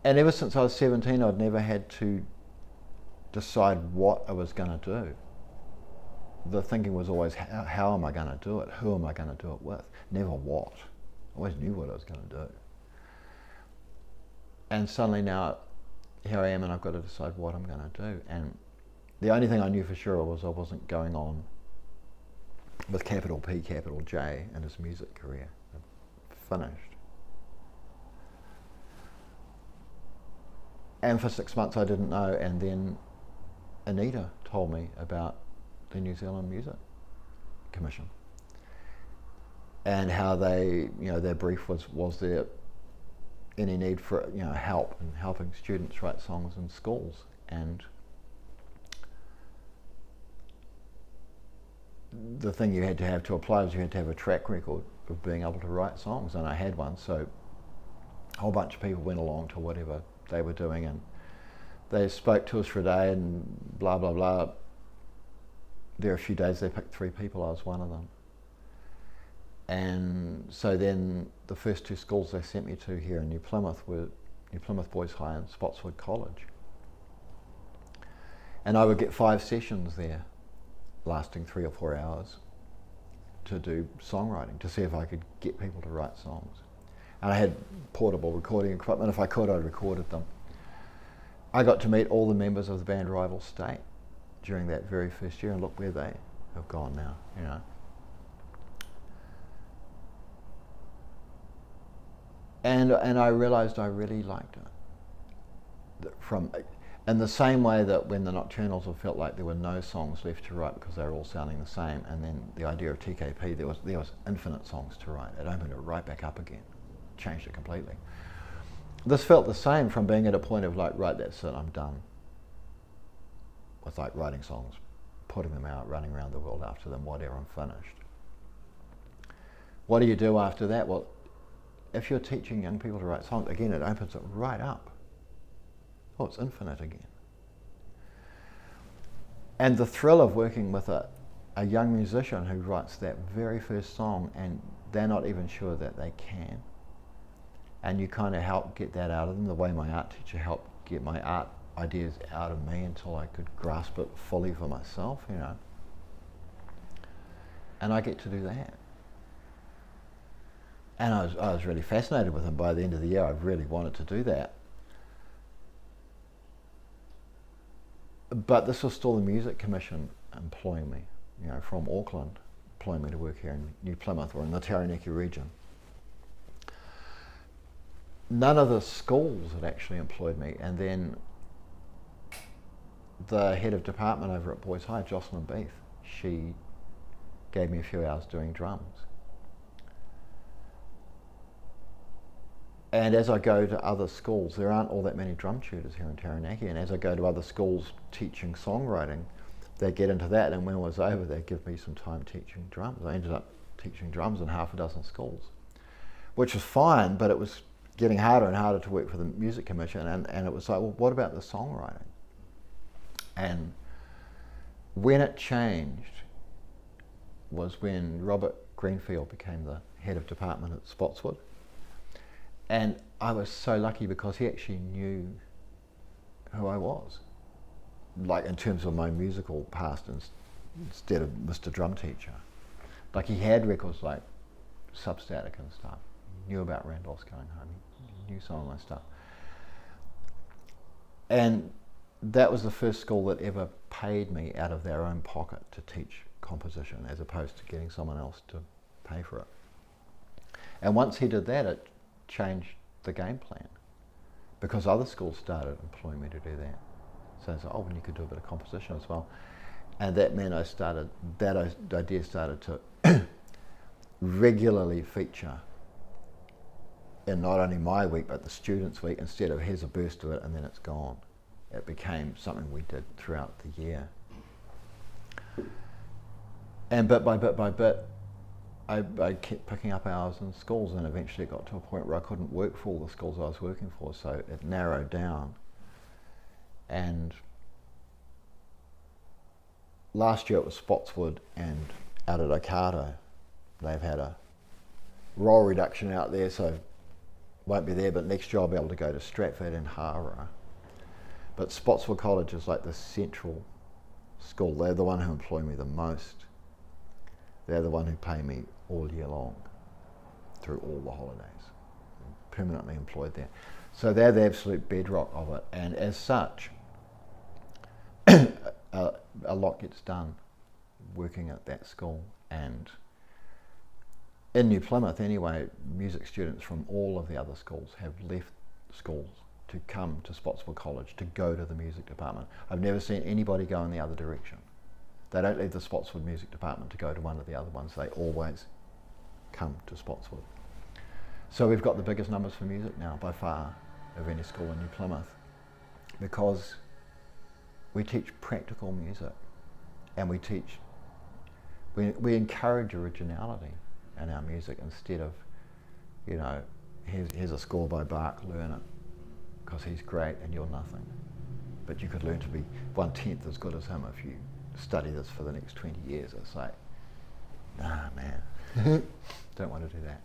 And ever since I was 17, I'd never had to decide what I was going to do. The thinking was always, how am I going to do it? Who am I going to do it with? Never what. I always knew what I was going to do. And suddenly now, here I am, and I've got to decide what I'm going to do. And the only thing I knew for sure was I wasn't going on with capital P, capital J in his music career. Finished. And for 6 months I didn't know, and then Anita told me about the New Zealand Music Commission and how they, their brief was there any need for, help in helping students write songs in schools. And the thing you had to have to apply was you had to have a track record of being able to write songs, and I had one, so a whole bunch of people went along to whatever they were doing, and they spoke to us for a day and blah blah blah. There were a few days they picked 3 people, I was one of them. And so then the first 2 schools they sent me to here in New Plymouth were New Plymouth Boys High and Spotswood College. And I would get 5 sessions there, lasting 3 or 4 hours, to do songwriting, to see if I could get people to write songs. And I had portable recording equipment. If I could, I recorded them. I got to meet all the members of the band Rival State during that very first year, and look where they have gone now, And I realised I really liked it. In the same way that when the Nocturnals felt like there were no songs left to write because they were all sounding the same, and then the idea of TKP, there was infinite songs to write. It opened it right back up again, changed it completely. This felt the same, from being at a point of like, right, that's it, I'm done with like writing songs, putting them out, running around the world after them, whatever, I'm finished. What do you do after that? Well, if you're teaching young people to write songs, again, it opens it right up. Oh, it's infinite again. And the thrill of working with a young musician who writes that very first song and they're not even sure that they can, and you kind of help get that out of them, the way my art teacher helped get my art ideas out of me until I could grasp it fully for myself, And I get to do that. And I was really fascinated with him. By the end of the year, I really wanted to do that. But this was still the Music Commission employing me, from Auckland, employing me to work here in New Plymouth or in the Taranaki region. None of the schools had actually employed me, and then the head of department over at Boys High, Jocelyn Beef, she gave me a few hours doing drums. And as I go to other schools, there aren't all that many drum tutors here in Taranaki, and as I go to other schools teaching songwriting, they get into that, and when it was over, they'd give me some time teaching drums. I ended up teaching drums in 6 schools, which was fine, but it was getting harder and harder to work for the Music Commission, and it was like, well, what about the songwriting? And when it changed was when Robert Greenfield became the head of department at Spotswood. And I was so lucky because he actually knew who I was, like in terms of my musical past instead of Mr. Drum Teacher. Like he had records like Substatic and stuff. He knew about Randolph's Going Home. He knew some of my stuff. And that was the first school that ever paid me out of their own pocket to teach composition, as opposed to getting someone else to pay for it. And once he did that, it changed the game plan, because other schools started employing me to do that. So I said, oh, well, you could do a bit of composition as well. And that meant that idea started to regularly feature in not only my week, but the students' week. Instead of here's a burst of it and then it's gone, it became something we did throughout the year. And bit by bit, I kept picking up hours in schools, and eventually it got to a point where I couldn't work for all the schools I was working for, so it narrowed down. And last year it was Spotswood, and out at Okato they've had a role reduction out there, so won't be there, but next year I'll be able to go to Stratford and Hara. But Spotswood College is like the central school. They're the one who employ me the most. They're the one who pay me all year long through all the holidays. I'm permanently employed there. So they're the absolute bedrock of it. And as such, a lot gets done working at that school. And in New Plymouth anyway, music students from all of the other schools have left schools to come to Spotswood College to go to the music department. I've never seen anybody go in the other direction. They don't leave the Spotswood music department to go to one of the other ones. They always come to Spotswood. So we've got the biggest numbers for music now by far of any school in New Plymouth, because we teach practical music, and we encourage originality in our music instead of, you know, here's a score by Bach, learn it, because he's great and you're nothing. But you could learn to be 1/10 as good as him if you study this for the next 20 years. It's like, nah, man, don't want to do that.